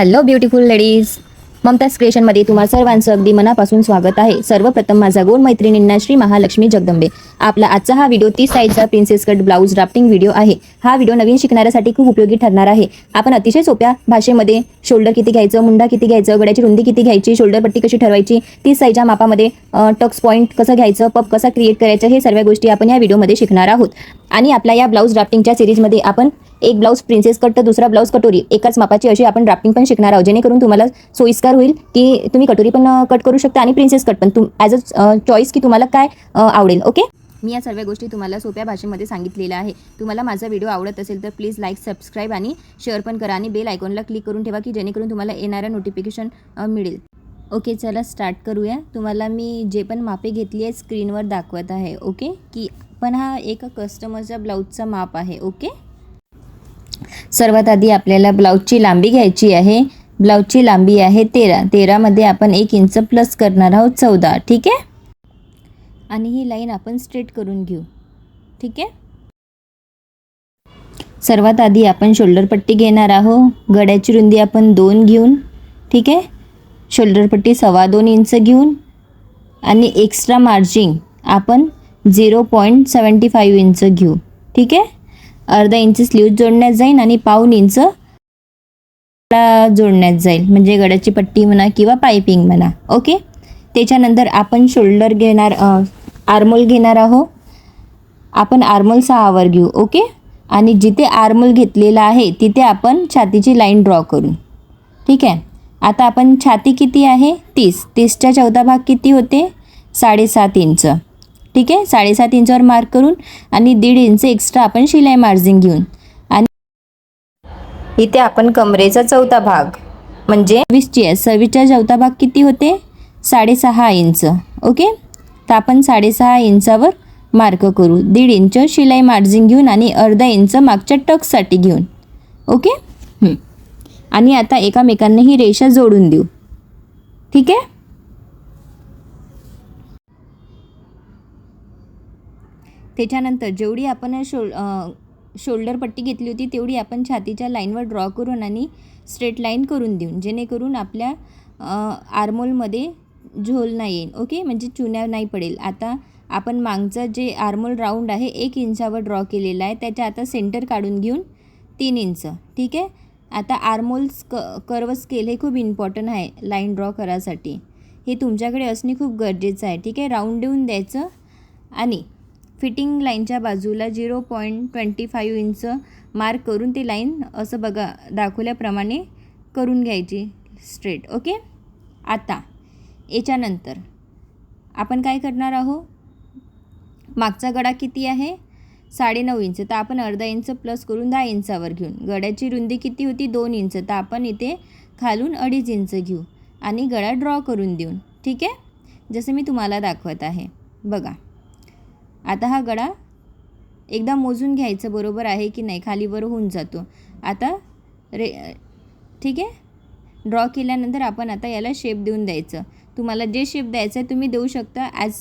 Hello beautiful ladies, Mumtaz क्रिएशनमध्ये तुम्हा सर्वांचं अगदी मनापासून स्वागत आहे। सर्वप्रथम माझा गोड मैत्रिणींना श्री महालक्ष्मी जगदंबे। आपला आजचा हा व्हिडिओ 30 साईजचा princess cut blouse drafting video आहे। हा व्हिडिओ नवीन शिकणाऱ्यासाठी खूप उपयोगी ठरणार आहे। आपण अतिशय सोप्या भाषेमध्ये शोल्डर किती घ्यायचं, मुंडा किती घ्यायचं, गड्याची रुंदी किती घ्यायची, शोल्डर पट्टी कशी ठरवायची, 30 साईजच्या मापामध्ये टक्स पॉईंट कसं घ्यायचं, पप कसा क्रिएट करायचं, हे सर्व गोष्टी आपण या व्हिडिओमध्ये शिकणार आहोत। आणि आपल्या या ब्लाउज ड्राफ्टिंगच्या सिरीजमध्ये आपण एक ब्लाउज प्रिन्सेस कट तर दुसरा ब्लाउज कटोरी एकाच मापाची अशी आपण ड्राफ्टिंग पण शिकणार आहोत, जेणेकरून तुम्हाला सोयीस्कर होईल की तुम्ही कटोरी पण कट करू शकता आणि प्रिन्सेस कट पण ॲज अ चॉईस की तुम्हाला काय आवडेल। ओके, मी या सर्व गोष्टी तुम्हाला सोप्या भाषेमध्ये सांगितलेल्या आहे। तुम्हाला माझा व्हिडिओ आवडत असेल तर प्लीज लाईक, सबस्क्राईब आणि शेअर पण करा आणि बेल आयकॉनला क्लिक करून ठेवा की जेणेकरून तुम्हाला येणाऱ्या नोटिफिकेशन मिळेल। ओके, चला स्टार्ट करूया। तुम्हाला मी जे पण मापे घेतली आहे स्क्रीनवर दाखवत आहे। ओके, की पण हा एक कस्टमरचा ब्लाऊजचा माप आहे। ओके, सर्वात आधी आपल्याला ब्लाऊजची लांबी घ्यायची आहे। ब्लाऊजची लांबी आहे 13 मध्ये आपण 1 इंच प्लस करणार आहोत 14। ठीक आहे, आणि ही लाईन आपण स्ट्रेट करून घेऊ। ठीक आहे, सर्वात आधी आपण शोल्डर पट्टी घेणार आहोत। गड्याची रुंदी आपण 2 घेऊन, ठीक आहे, शोल्डर पट्टी 2.25 इंच घेऊन आणि एक्स्ट्रा मार्जिन आपण 0.75 इंच घेऊ। ठीक आहे, अर्धा इंच स्लीव्ह जोडण्यात जाईल आणि पाऊण इंच जोडण्यात जाईल, म्हणजे गड्याची पट्टी म्हणा किंवा पाइपिंग म्हणा। ओके, त्याच्यानंतर आपण शोल्डर घेणार, आर्मोल घेणार आहोत। आपण आर्मोल 6 वर घेऊ। ओके, आणि जिथे आर्मोल घेतलेला आहे तिथे आपण छातीची लाईन ड्रॉ करू। ठीक आहे, आता आपण छाती किती आहे 30च्या 14 भाग किती होते 7.5 इंच। ठीक आहे, 7.5 इंचावर मार्क करून आणि 1.5 इंच एक्स्ट्रा आपण शिलाई मार्जिन घेऊन आणि इथे आपण कमरेचा 4था भाग म्हणजे 26च्या 4था भाग किती होते 6.5 इंच। ओके, तर आपण 6.5 इंचावर मार्क करू, 1.5 इंच शिलाई मार्जिन घेऊन आणि अर्धा इंच मागच्या टक्ससाठी घेऊन। ओके, आणि आता एकामेकांना ही रेषा जोडून देऊ। ठीक आहे, त्याच्यानंतर जेवढी आपण शोल्डर पट्टी घेतली होती तेवढी आपण छातीच्या लाईनवर ड्रॉ करून आणि स्ट्रेट लाईन करून देऊन, जेणेकरून आपल्या आर्मोलमध्ये झोल नाही येईल। ओके, म्हणजे चुन्या नाही पडेल। आता आपण मागचं जे आर्मोल राऊंड आहे 1 इंचावर ड्रॉ केलेला आहे, त्याच्या आता सेंटर काढून घेऊन 3 इंच। ठीक आहे, आता आर्मोल्स कर्व स्केल हे खूप इम्पॉर्टंट आहे लाईन ड्रॉ करायसाठी, हे तुमच्याकडे असणे खूप गरजेचं आहे। ठीक आहे, राऊंड देऊन द्यायचं आणि फिटिंग लाईनच्या बाजूला 0.25 इंच मार्क करून ती लाईन असं बघा दाखवल्याप्रमाणे करून घ्यायची स्ट्रेट। ओके, आता याच्यानंतर आपण काय करणार आहोत, मागचा गडा किती आहे 9.5 इंच, तर आपण अर्धा इंच प्लस करून 10 इंचावर घेऊन, गड्याची रुंदी किती होती 2 इंच, तर आपण इथे खालून 2.5 इंच घेऊ आणि गळा ड्रॉ करून देऊन। ठीक आहे, जसं मी तुम्हाला दाखवत आहे बघा। आता हा गळा एकदा मोजून घ्यायचं बरोबर आहे की नाही, खालीवर होऊन जातो। आता ठीक आहे, ड्रॉ केल्यानंतर आपण आता याला शेप देऊन द्यायचं। तुम्हाला जे शेप द्यायचं आहे तुम्ही देऊ शकता ॲज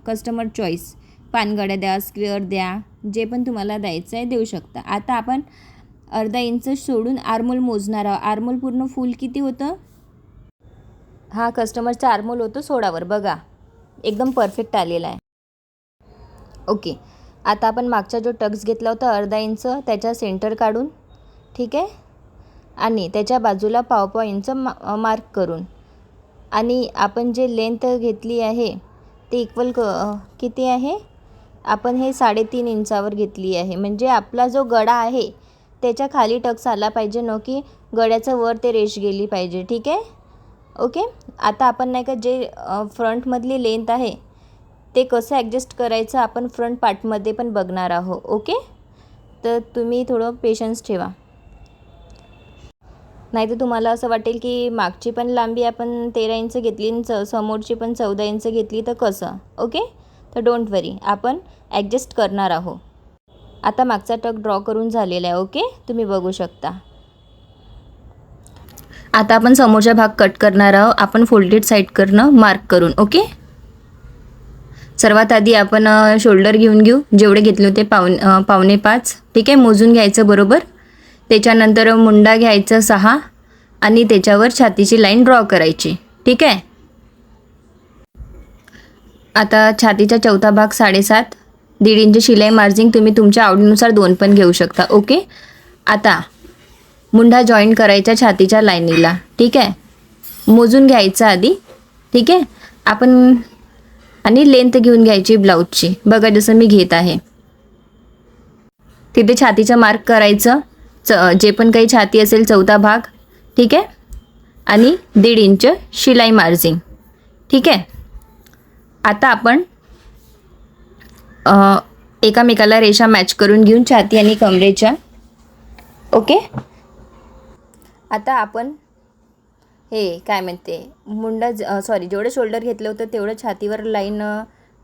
कस्टमर चॉईस, पानगड्या द्या, स्क्वेअर द्या, जे पण तुम्हाला द्यायचं आहे देऊ शकता। आता आपण अर्धा इंच सोडून आर्मोल मोजणार आहोत। आर्मोल पूर्ण फुल किती होतं, हा कस्टमरचा आर्मोल होतो 16 वर, बघा एकदम परफेक्ट आलेला आहे। ओके, आता आपण मागचा जो टक्स घेतला होता अर्धा इंच त्याच्या सेंटर काढून, ठीक आहे, आणि त्याच्या बाजूला 1.5 इंच मार्क करून आणि आपण जे लेंथ घेतली आहे ते इक्वल किती आहे, आपण हे 3.5 इंचावर घेतली आहे, म्हणजे आपला जो गडा आहे त्याच्या खाली टक्स आला पाहिजे, न की गड्याचं वर ते रेष गेली पाहिजे। ठीक आहे, ओके, आता आपण नाही का जे फ्रंटमधली लेंथ आहे ते कसं ॲडजस्ट करायचं आपण फ्रंट पार्टमध्ये पण बघणार आहोत। ओके, तर तुम्ही थोडं पेशन्स ठेवा, नाही तर तुम्हाला असं वाटेल की मागची पण लांबी आपण 13 इंच घेतली आणि समोरची पण 14 इंच घेतली तर कसं। ओके, तर डोंट वरी, आपण ॲडजस्ट करणार आहोत। आता मागचा टक ड्रॉ करून झालेला आहे। ओके, तुम्ही बघू शकता। आता आपण समोरचा भाग कट करणार आहोत, आपण फोल्डेड साईड करणं मार्क करून। ओके, सर्वात आधी आपण शोल्डर घेऊन घेऊ, जेवढे घेतले होते 5.25। ठीक आहे, मोजून घ्यायचं बरोबर। त्याच्यानंतर मुंडा घ्यायचा 6, आणि त्याच्यावर छातीची लाईन ड्रॉ करायची. ठीक आहे. आता छातीचा चौथा भाग 7.5 1.5 इंच शिलाई मार्जिन तुम्ही तुमच्या आवडीनुसार 2 पण घेऊ शकता. ओके. आता मुंढा जॉईन करायचा छातीच्या लाईनीला. ठीक आहे. मोजून घ्यायचं आधी. ठीक आहे. आपण आणि लेंथ घेऊन घ्यायची ब्लाऊजची. बघा जसं मी घेत आहे. तिथे छातीचं मार्क करायचं. जे पण काही छाती असेल चौथा भाग. ठीक आहे. आणि 1.5 इंच शिलाई मार्जिन. ठीक आहे. आता आपण एकामेकाला रेषा मॅच करून घेऊन छाती आणि कमरेच्या. ओके. आता आपण हे काय म्हणते मुंडा जेवढं शोल्डर घेतलं होतं तेवढं छातीवर लाईन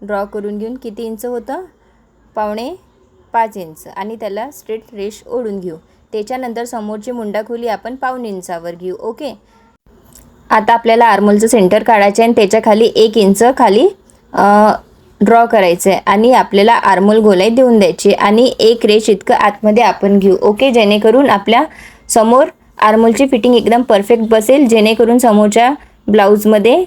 ड्रॉ करून घेऊन किती इंच होतं 5.5 इंच आणि त्याला स्ट्रेट रेष ओढून घेऊ. त्याच्यानंतर समोरची मुंडा खोली आपण 1.5 इंचावर घेऊ. ओके. आता आपल्याला आर्मोलचं सेंटर काढायचं आहे आणि त्याच्या खाली 1 इंच खाली ड्रॉ करायचं आहे आणि आपल्याला आर्मोल गोलाई देऊन द्यायची आणि 1 रेष इतकं आतमध्ये आपण घेऊ. ओके. जेणेकरून आपल्या समोर आर्मोलची फिटिंग एकदम परफेक्ट बसेल, जेणेकरून समोरच्या ब्लाऊजमध्ये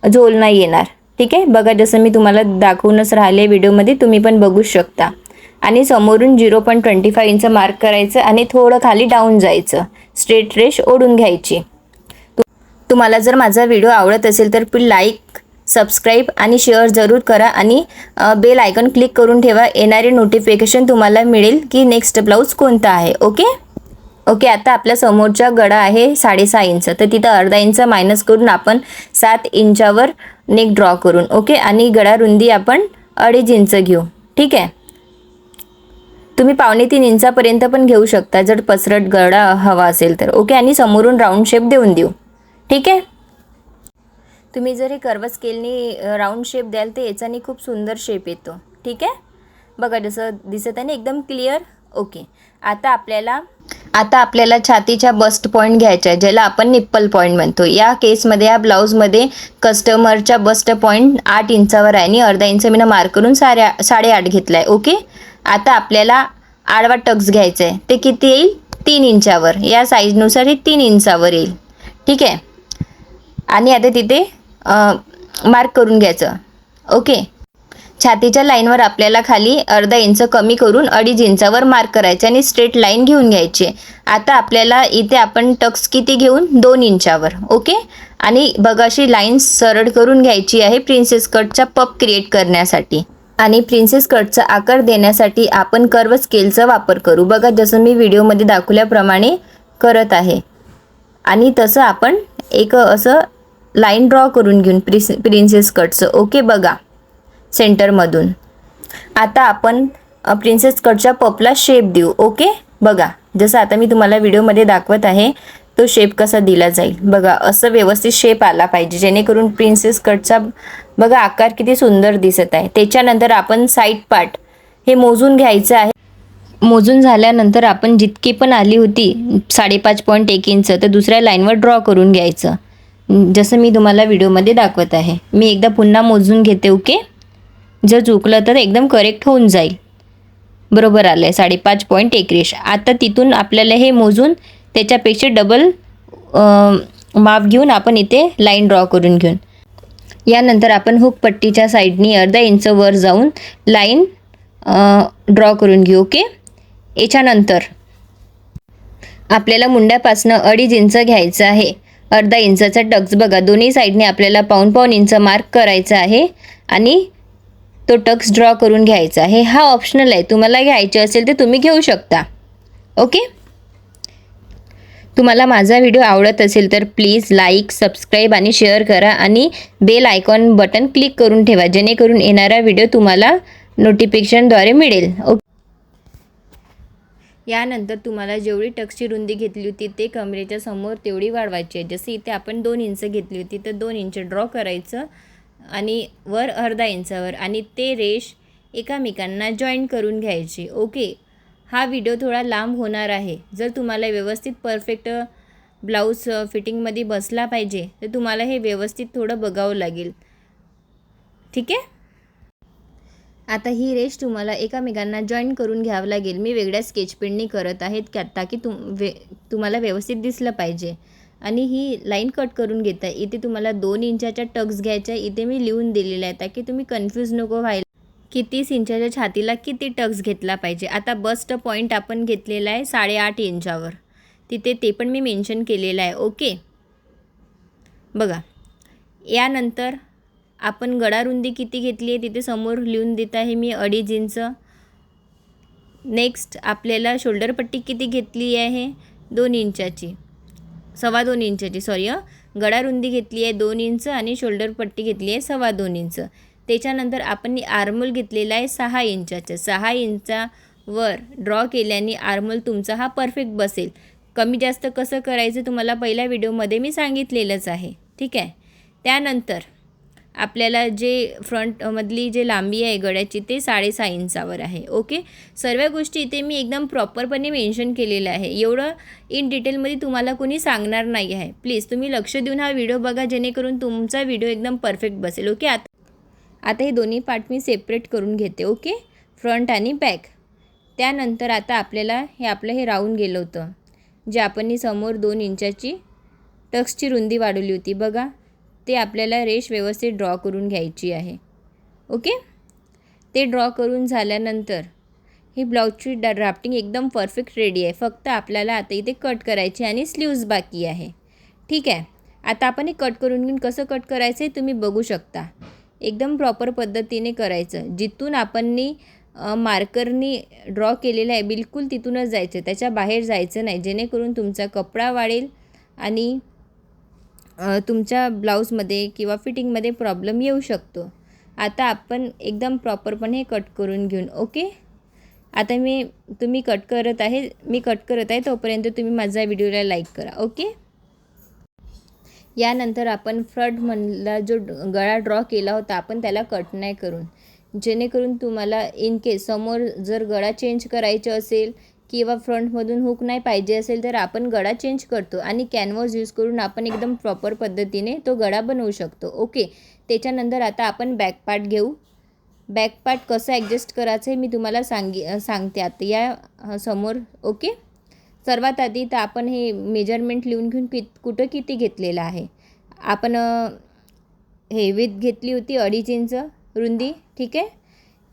झोल नाही येणार. ठीक आहे. बघा जसं मी तुम्हाला दाखवूनच राहिले व्हिडिओमध्ये, तुम्ही पण बघू शकता. आणि समोरून 0.25 इंच मार्क करायचं आणि थोडं खाली डाऊन जायचं. स्ट्रेट रेष ओढून घ्यायची. तुम्हाला जर माझा व्हिडिओ आवडत असेल तर प्लीज लाईक, सबस्क्राईब आणि शेअर जरूर करा आणि बेल आयकॉन क्लिक करून ठेवा. येणारे नोटिफिकेशन तुम्हाला मिळेल की नेक्स्ट ब्लाऊज कोणता आहे. ओके. ओके. आता आपल्या समोरचा गळा आहे 6.5 इंच, तर तिथं अर्धा इंच मायनस करून आपण 7 इंचावर नेक ड्रॉ करून. ओके. आणि गळा रुंदी आपण 2.5 इंच घेऊ. ठीक आहे. तुम्ही 2.5-3 इंचापर्यंत पण घेऊ शकता जर पसरट गळा हवा असेल तर. ओके. आणि समोरून राऊंड शेप देऊन देऊ. ठीक आहे. तुम्ही जर हे कर्व स्केलनी राऊंड शेप द्याल तर याच्याने खूप सुंदर शेप येतो. ठीक आहे. बघा जसं दिसत आहे ना एकदम क्लिअर. ओके. आता आपल्याला छातीच्या बस्ट पॉईंट घ्यायचा आहे, ज्याला आपण निप्पल पॉईंट म्हणतो. या केसमध्ये या ब्लाऊजमध्ये कस्टमरच्या बस्ट पॉईंट 8 इंचावर आहे आणि अर्धा इंच मी मार्क करून 8.5 घेतला आहे. ओके. आता आपल्याला आडवा टक्स घ्यायचा आहे. ते किती येईल 3 इंचावर. या साईजनुसार हे 3 इंचावर येईल. ठीक आहे. आणि आता तिथे मार्क करून घ्यायचं. ओके. छातीच्या लाईनवर आपल्याला खाली अर्धा इंच कमी करून 2.5 इंचावर मार्क करायचे आणि स्ट्रेट लाईन घेऊन घ्यायची. आता आपल्याला इथे आपण टक्स किती घेऊन 2 इंचावर. ओके. आणि बघा अशी लाईन सरळ करून घ्यायची आहे प्रिन्सेस कटचा पप क्रिएट करण्यासाठी. आणि प्रिन्सेस कटचा आकार देण्यासाठी आपण कर्व स्केलचा वापर करू. बघा जसं मी व्हिडिओमध्ये दाखवल्याप्रमाणे करत आहे. आणि तसं आपण एक असं लाईन ड्रॉ करून घेऊन प्रिन्सेस कटचं. ओके. बघा सेंटरमधून. आता आपण प्रिन्सेस कटच्या पपला शेप देऊ. ओके. बघा जसं आता मी तुम्हाला व्हिडिओमध्ये दाखवत आहे तो शेप कसा दिला जाईल. बघा असं व्यवस्थित शेप आला पाहिजे, जेणेकरून प्रिन्सेस कटचा बघा आकार किती सुंदर दिसत आहे. त्याच्यानंतर आपण साईड पार्ट हे मोजून घ्यायचं आहे. मोजून झाल्यानंतर आपण जितकी पण आली होती 5.5 इंच तर दुसऱ्या लाईनवर ड्रॉ करून घ्यायचं, जसं मी तुम्हाला व्हिडिओमध्ये दाखवत आहे. मी एकदा पुन्हा मोजून घेते. ओके. जर चुकलं तर एकदम करेक्ट होऊन जाईल. बरोबर आलं आहे 5.5 रेष. आता तिथून आपल्याला हे मोजून त्याच्यापेक्षा डबल माप घेऊन आपण इथे लाईन ड्रॉ करून घेऊन. यानंतर आपण हुक पट्टीच्या साईडनी अर्धा इंच वर जाऊन लाईन ड्रॉ करून घेऊ. ओके. याच्यानंतर आपल्याला मुंड्यापासनं 2.5 इंच घ्यायचं आहे. अर्धा इंचाचा टक्स बघा दोन्ही साईडने आपल्याला 1.5 इंच मार्क करायचा आहे आणि तो टक्स ड्रॉ करून घ्यायचा आहे. हा ऑप्शनल आहे, तुम्हाला घ्यायचे असेल तर तुम्ही घेऊ शकता. ओके. तुम्हाला माझा व्हिडिओ आवडत असेल तर प्लीज लाईक, सबस्क्राईब आणि शेअर करा आणि बेल आयकॉन बटन क्लिक करून ठेवा, जेणेकरून येणारा व्हिडिओ तुम्हाला नोटिफिकेशनद्वारे मिळेल. ओके. यानंतर तुम्हाला जेवढी टक्सची रुंदी घेतली होती ते कमरेच्या समोर तेवढी वाढवायची आहे. जसं इथे आपण 2 इंच घेतली होती तर 2 इंच ड्रॉ करायचं आणि वर अर्धा इंचावर आणि ते रेष एकामेकांना जॉईन करून घ्यायची. ओके. हा व्हिडिओ थोडा लांब होणार आहे. जर तुम्हाला व्यवस्थित परफेक्ट ब्लाऊज फिटिंगमध्ये बसला पाहिजे तर तुम्हाला हे व्यवस्थित थोडं बघावं लागेल. ठीक आहे. आता ही रेष तुम्हाला एकामेकांना जॉईन करून घ्यावं लागेल. मी वेगळ्या स्केच पेननी करत आहेत ताकी तुम्हाला व्यवस्थित दिसलं पाहिजे. आणि ही लाईन कट करून घेता. इथे तुम्हाला 2 इंचाच्या टक्स घ्यायच्या. इथे मी लिहून दिलेलं आहे ताकी तुम्ही कन्फ्यूज नको व्हायला की 30 इंचाच्या छातीला किती टक्स घेतला पाहिजे. आता बस्ट पॉईंट आपण घेतलेला आहे 8.5 इंचावर, तिथे ते पण मी मेन्शन केलेलं आहे. ओके, बघा. यानंतर आपण गळारुंदी किती घेतली आहे तिथे समोर लिहून देत आहे मी 2.5 इंच. नेक्स्ट आपल्याला शोल्डर पट्टी किती घेतली आहे 2 इंचाची, 2.25 इंचाची सॉरी. गळारुंदी घेतली आहे 2 इंच आणि शोल्डर पट्टी घेतली आहे 2.25 इंच. त्याच्यानंतर आपण आर्मोल घेतलेला आहे 6 इंचाचं. 6 इंचावर ड्रॉ केल्याने आर्मोल तुमचा हा परफेक्ट बसेल. कमी जास्त कसं करायचं तुम्हाला पहिल्या व्हिडिओमध्ये मी सांगितलेलंच आहे. ठीक आहे. त्यानंतर आपल्याला जे फ्रंटमधली जे लांबी आहे गळ्याची ते 6.5 इंचावर आहे. ओके, सर्व गोष्टी इथे मी एकदम प्रॉपरपणे मेन्शन केलेलं आहे. एवढं इन डिटेलमध्ये तुम्हाला कोणी सांगणार नाही आहे. प्लीज तुम्ही लक्ष देऊन हा व्हिडिओ बघा जेणेकरून तुमचा व्हिडिओ एकदम परफेक्ट बसेल. ओके, आता हे दोन्ही पार्ट मी सेपरेट करून घेते. ओके, फ्रंट आणि बॅक. त्यानंतर आता आपल्याला आपलं हे राहून गेलं होतं जे आपण समोर 2 इंचाची टक्सची रुंदी वाढवली होती बघा, ते आपल्याला रेष व्यवस्थित ड्रॉ करून घ्यायची आहे. ओके, ते ड्रॉ करून झाल्यानंतर ही ब्लाऊजची ड्राफ्टिंग एकदम परफेक्ट रेडी आहे. फक्त आपल्याला आता इथे कट करायची आणि स्लीव्ज बाकी आहे. ठीक आहे. आता आपण हे कट करून घेऊन कसं कट करायचं आहे तुम्ही बघू शकता. एकदम प्रॉपर पद्धतीने करायचं. जिथून आपण मार्करनी ड्रॉ केलेलं आहे बिलकुल तिथूनच जायचं, त्याच्या बाहेर जायचं नाही, जेणेकरून तुमचा कपडा वाढेल आणि तुमच्या ब्लाऊजमध्ये किंवा फिटिंगमध्ये प्रॉब्लेम येऊ शकतो. आता आपण एकदम प्रॉपरपणे कट करून घेऊन. ओके, आता मी कट करत आहे तोपर्यंत तुम्ही माझ्या व्हिडिओला लाईक करा. ओके, यानंतर आपण फ्रंटमधला जो गळा ड्रॉ केला होता आपण त्याला कट नाही करून, जेणेकरून तुम्हाला इन केस समोर जर गळा चेंज करायचं असेल किंवा फ्रंटमधून हुक नाही पाहिजे असेल तर आपण गळा चेंज करतो आणि कॅनव्हास यूज करून आपण एकदम प्रॉपर पद्धतीने तो गळा बनवू शकतो. ओके, त्याच्यानंतर आता आपण बॅक पार्ट घेऊ. बॅक पार्ट कसं ॲडजस्ट करायचं आहे मी तुम्हाला सांगते आता या समोर. ओके, सर्वात आधी तर आपण हे मेजरमेंट लिहून घेऊन कुठं किती घेतलेलं आहे. आपण हे विथ घेतली होती 2.5 इंच रुंदी. ठीक आहे.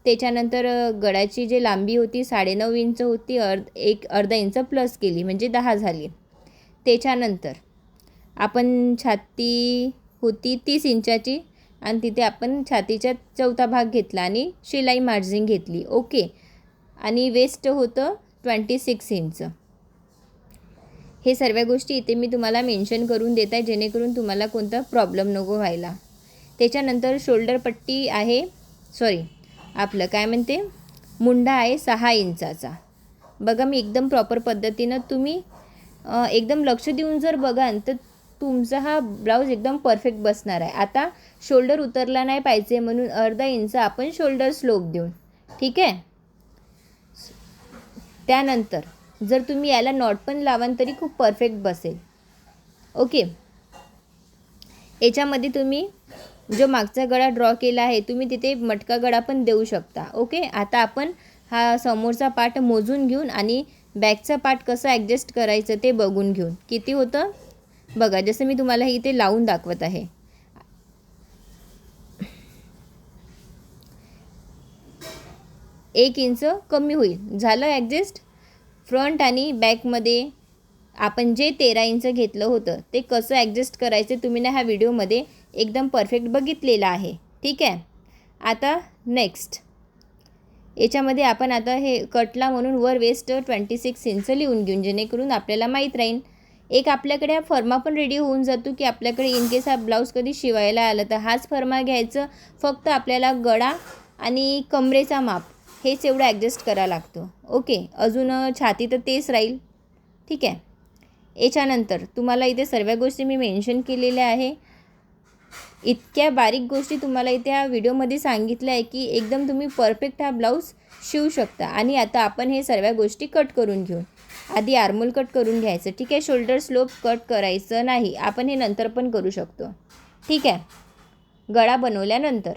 त्याच्यानंतर गळ्याची जी लांबी होती 9.5 इंच होती, अर्धा इंच प्लस केली म्हणजे 10 झाली. त्याच्यानंतर आपण छाती होती 30 इंचाची आणि तिथे आपण छातीचा 4था भाग घेतला आणि शिलाई मार्जिन घेतली. ओके, आणि वेस्ट होतं 26 इंच. हे सर्व गोष्टी इथे मी तुम्हाला मेन्शन करून देत आहे जेणेकरून तुम्हाला कोणता प्रॉब्लेम नको व्हायला. त्याच्यानंतर शोल्डर पट्टी आहे आपलं काय म्हणते मुंडा आहे 6 इंचाचा. बघा मी एकदम प्रॉपर पद्धतीनं तुम्ही एकदम लक्ष देऊन जर बघाल तर तुमचा हा ब्लाऊज एकदम परफेक्ट बसणार आहे. आता शोल्डर उतरला नाही पाहिजे म्हणून अर्धा इंच आपण शोल्डर स्लोप देऊन. ठीक आहे. त्यानंतर जर तुम्ही याला नॉट पण लावाल तरी खूप परफेक्ट बसेल. ओके, याच्यामध्ये तुम्ही जो मागचा गळा ड्रॉ केला आहे तुम्ही तिथे मटका गळा पण देऊ शकता. ओके, आता आपण हा समोरचा पार्ट मोजून घेऊन आणि बॅकचा पार्ट कसं ॲडजस्ट करायचं ते बघून घेऊन. किती होतं बघा, जसं मी तुम्हाला इथे लावून दाखवत आहे. एक इंच कमी होईल. झालं ॲडजस्ट. फ्रंट आणि बॅकमध्ये आपण जे 13 इंच घेतलं होतं ते कसं ॲडजस्ट करायचं तुम्ही ह्या व्हिडिओमध्ये एकदम परफेक्ट बघितलेलं आहे. ठीक आहे. आता नेक्स्ट याच्यामध्ये आपण आता हे कटला म्हणून वर वेस्ट 26 इंच लिहून घेऊन जेणेकरून आपल्याला माहीत राहील. एक आपल्याकडे हा फर्मा पण रेडी होऊन जातो की आपल्याकडे इन केस हा ब्लाऊज कधी शिवायला आला तर हाच फर्मा घ्यायचं. फक्त आपल्याला गळा आणि कमरेचा माप हेच एवढं ॲडजस्ट करावं लागतं. ओके, अजून छाती तर तेच राहील. ठीक आहे. याच्यानंतर तुम्हाला इथे सर्व गोष्टी मी मेन्शन केलेल्या आहे. इतक्या बारीक गोष्टी तुम्हाला इथे ह्या व्हिडिओमध्ये सांगितल्या आहे की एकदम तुम्ही परफेक्ट हा ब्लाऊज शिवू शकता. आणि आता आपण हे सर्व गोष्टी कट करून घेऊ. आधी आर्मोल कट करून घ्यायचं. ठीक आहे. शोल्डर स्लोप कट करायचं नाही, आपण हे नंतर पण करू शकतो. ठीक आहे. गळा बनवल्यानंतर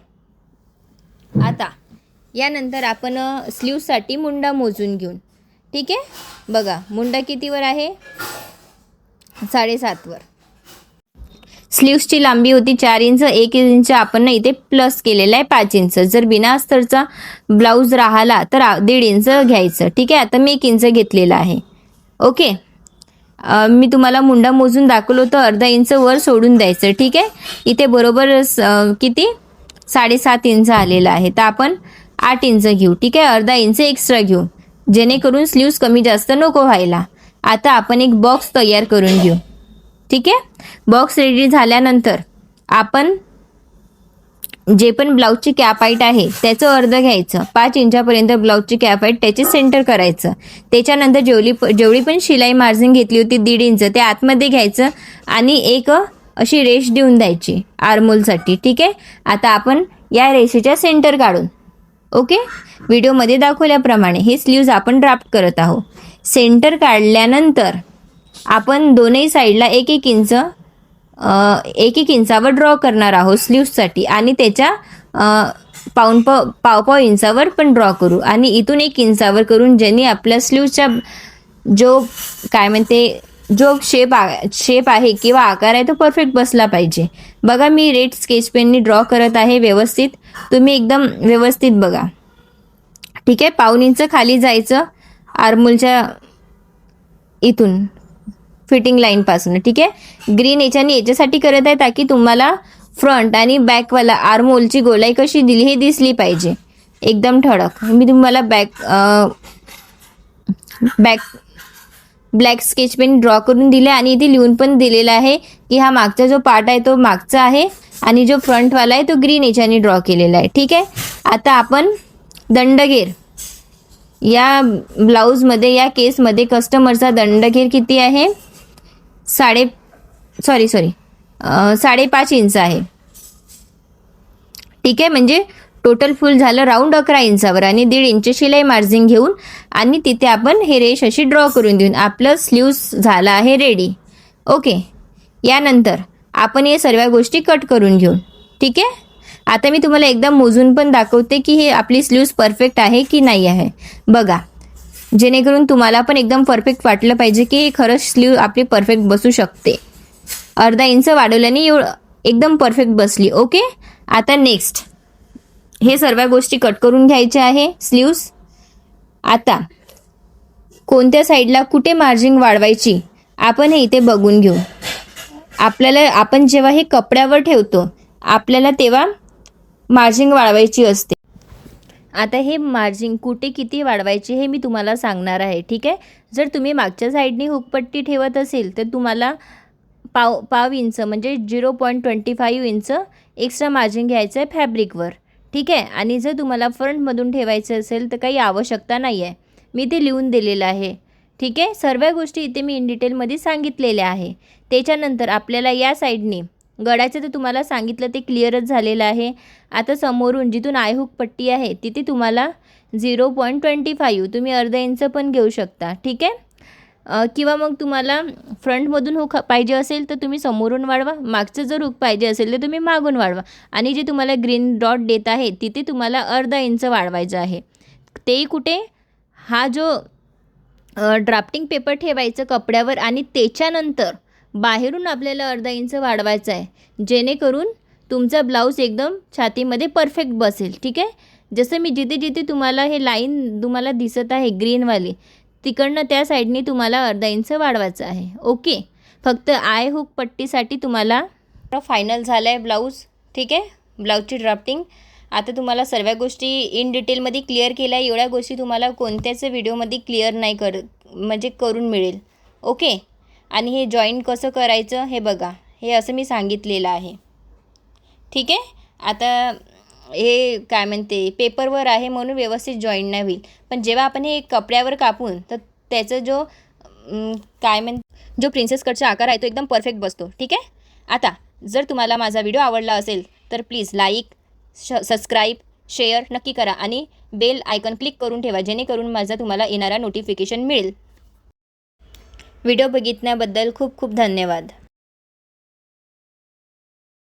आता यानंतर आपण स्लीव्जसाठी मुंडा मोजून घेऊन. ठीक आहे. बघा मुंडा कितीवर आहे 7.5 वर. स्लीव्सची लांबी होती 4 इंच, 1 इंच आपण इथे प्लस केलेला आहे 5 इंच. जर बिना अस्तरचा ब्लाऊज राहिला तर 1.5 इंच घ्यायचं. ठीक आहे, आता मी 1 इंच घेतलेला आहे. ओके, मी तुम्हाला मुंडा मोजून दाखवलं होतं, अर्धा इंच वर सोडून द्यायचं. ठीक आहे, इथे बरोबर किती 7.5 इंच आलेलं आहे, तर आपण 8 इंच घेऊ. ठीक आहे, अर्धा इंच एक्स्ट्रा घेऊ, जेणेकरून स्लीव्स कमी जास्त नको व्हायला. आता आपण एक बॉक्स तयार करून घेऊ. ठीक आहे, बॉक्स रेडी झाल्यानंतर आपण जे पण ब्लाऊजची कॅप हाईट आहे त्याचं अर्ध घ्यायचं. 5 इंचापर्यंत ब्लाऊजची कॅप हाईट त्याचे सेंटर करायचं. त्याच्यानंतर जेवढी पण शिलाई मार्जिन घेतली होती 1.5 इंच ते आतमध्ये घ्यायचं आणि एक अशी रेष देऊन द्यायची आर्मोलसाठी. ठीक आहे, आता आपण या रेषेच्या सेंटर काढून, ओके, व्हिडिओमध्ये दाखवल्याप्रमाणे हे स्लीव्ज आपण ड्राफ्ट करत आहोत. सेंटर काढल्यानंतर आपण दोन्ही साईडला 1-1 इंच 1-1 इंचावर ड्रॉ करणार आहोत स्लीव्ससाठी आणि त्याच्या पाव इंचावर पण ड्रॉ करू आणि इथून 1 इंचावर करून ज्यांनी आपल्या स्लीव्सच्या जो काय म्हणते जो शेप आहे किंवा आकार आहे तो परफेक्ट बसला पाहिजे. बघा, मी रेड स्केच पेननी ड्रॉ करत आहे व्यवस्थित. तुम्ही एकदम व्यवस्थित बघा. ठीक आहे, पाऊण इंच खाली जायचं आर्मोलच्या इथून फिटिंग लाईनपासून. ठीक आहे, ग्रीन याच्यासाठी करत आहे ताकी तुम्हाला फ्रंट आणि बॅकवाला आर्मोलची गोलाई कशी दिली हे दिसली पाहिजे एकदम ठळक. मी तुम्हाला ब्लॅक स्केच पेन ड्रॉ करून दिले आणि इथे लिहून पण दिलेला आहे की हा मागचा जो पार्ट आहे तो मागचा आहे आणि जो फ्रंटवाला आहे तो ग्रीन याच्याने ड्रॉ केलेला आहे. ठीक आहे, आता आपण दंडघेर या ब्लाऊजमध्ये या केसमध्ये कस्टमरचा दंडघेर किती आहे 5.5 इंच आहे. ठीक आहे, म्हणजे टोटल फुल झालं राऊंड 11 इंचावर आणि 1.5 इंच शिलाई मार्जिन घेऊन आणि तिथे आपण हे रेष अशी ड्रॉ करून देऊन आपलं स्लीव्स झालं आहे रेडी. ओके, यानंतर आपण हे सर्व गोष्टी कट करून घेऊन. ठीक आहे, आता मी तुम्हाला एकदम मोजून पण दाखवते की हे आपली स्लीव्स परफेक्ट आहे की नाही आहे. बघा, जेणेकरून तुम्हाला पण एकदम परफेक्ट वाटलं पाहिजे की खरंच स्लीव आपली परफेक्ट बसू शकते. अर्धा इंच वाढवल्याने एकदम परफेक्ट बसली. ओके, आता नेक्स्ट हे सर्व गोष्टी कट करून घ्यायच्या आहे स्लीव्स. आता कोणत्या साईडला कुठे मार्जिन वाढवायची आपण हे इथे बघून घेऊ. आपण जेव्हा हे कपड्यावर ठेवतो आपल्याला तेव्हा मार्जिन वाढवायची असते. आता हे मार्जिन कुठे किती वाढवायची हे मी तुम्हाला सांगणार आहे. ठीक आहे, जर तुम्ही मागच्या साईडनी हुकपट्टी ठेवत असेल तर तुम्हाला पाव इंच म्हणजे 0.25 इंच एक्स्ट्रा मार्जिन घ्यायचं आहे फॅब्रिकवर. ठीक आहे, आणि जर तुम्हाला फ्रंटमधून ठेवायचं असेल तर काही आवश्यकता नाही आहे, मी ते लिहून दिलेलं आहे. ठीक आहे, सर्व गोष्टी इथे मी इन डिटेलमध्ये सांगितलेल्या आहे. त्याच्यानंतर आपल्याला या साईडने गळ्याचं तर तुम्हाला सांगितलं ते क्लिअरच झालेलं आहे. आता समोरून जिथून आयहुक पट्टी आहे तिथे तुम्हाला 0.25 तुम्ही अर्धा इंच पण घेऊ शकता. ठीक आहे, किंवा मग तुम्हाला फ्रंटमधून हुक पाहिजे असेल तर तुम्ही समोरून वाढवा, मागचं जर हुक पाहिजे असेल तर तुम्ही मागून वाढवा आणि जे तुम्हाला ग्रीन डॉट देत आहे तिथे तुम्हाला अर्धा इंच वाढवायचं आहे. तेही कुठे, हा जो ड्राफ्टिंग पेपर ठेवायचं कपड्यावर आणि त्याच्यानंतर बाहेरून आपल्याला अर्धा इंच वाढवायचं आहे, जेणेकरून तुमचा ब्लाऊज एकदम छातीमध्ये परफेक्ट बसेल. ठीक आहे, जसं मी जिथे जिथे तुम्हाला हे लाईन तुम्हाला दिसत आहे ग्रीनवाली तिकडनं त्या साईडनी तुम्हाला अर्धा इंच वाढवायचं आहे. ओके, फक्त आय हुक पट्टीसाठी तुम्हाला फायनल झालं आहे ब्लाऊज. ठीक आहे, ब्लाऊजची ड्राफ्टिंग आता तुम्हाला सर्व गोष्टी इन डिटेलमध्ये क्लिअर केल्या. एवढ्या गोष्टी तुम्हाला कोणत्याच व्हिडिओमध्ये क्लिअर नाही म्हणजे करून मिळेल. ओके, आणि हे जॉईन कसं करायचं हे बघा, हे असं मी सांगितलेलं आहे. ठीक आहे, आता हे काय म्हणते पेपरवर आहे म्हणून व्यवस्थित जॉईन नाही होईल, पण जेव्हा आपण हे कपड्यावर कापून तर त्याचं जो जो प्रिन्सेस कटचा आकार आहे तो एकदम परफेक्ट बसतो. ठीक आहे, आता जर तुम्हाला माझा व्हिडिओ आवडला असेल तर प्लीज लाईक, सबस्क्राईब, शेअर नक्की करा आणि बेल आयकॉन क्लिक करून ठेवा, जेणेकरून माझा तुम्हाला येणारा नोटिफिकेशन मिळेल. व्हिडिओ बघितल्याबद्दल खूप खूप धन्यवाद.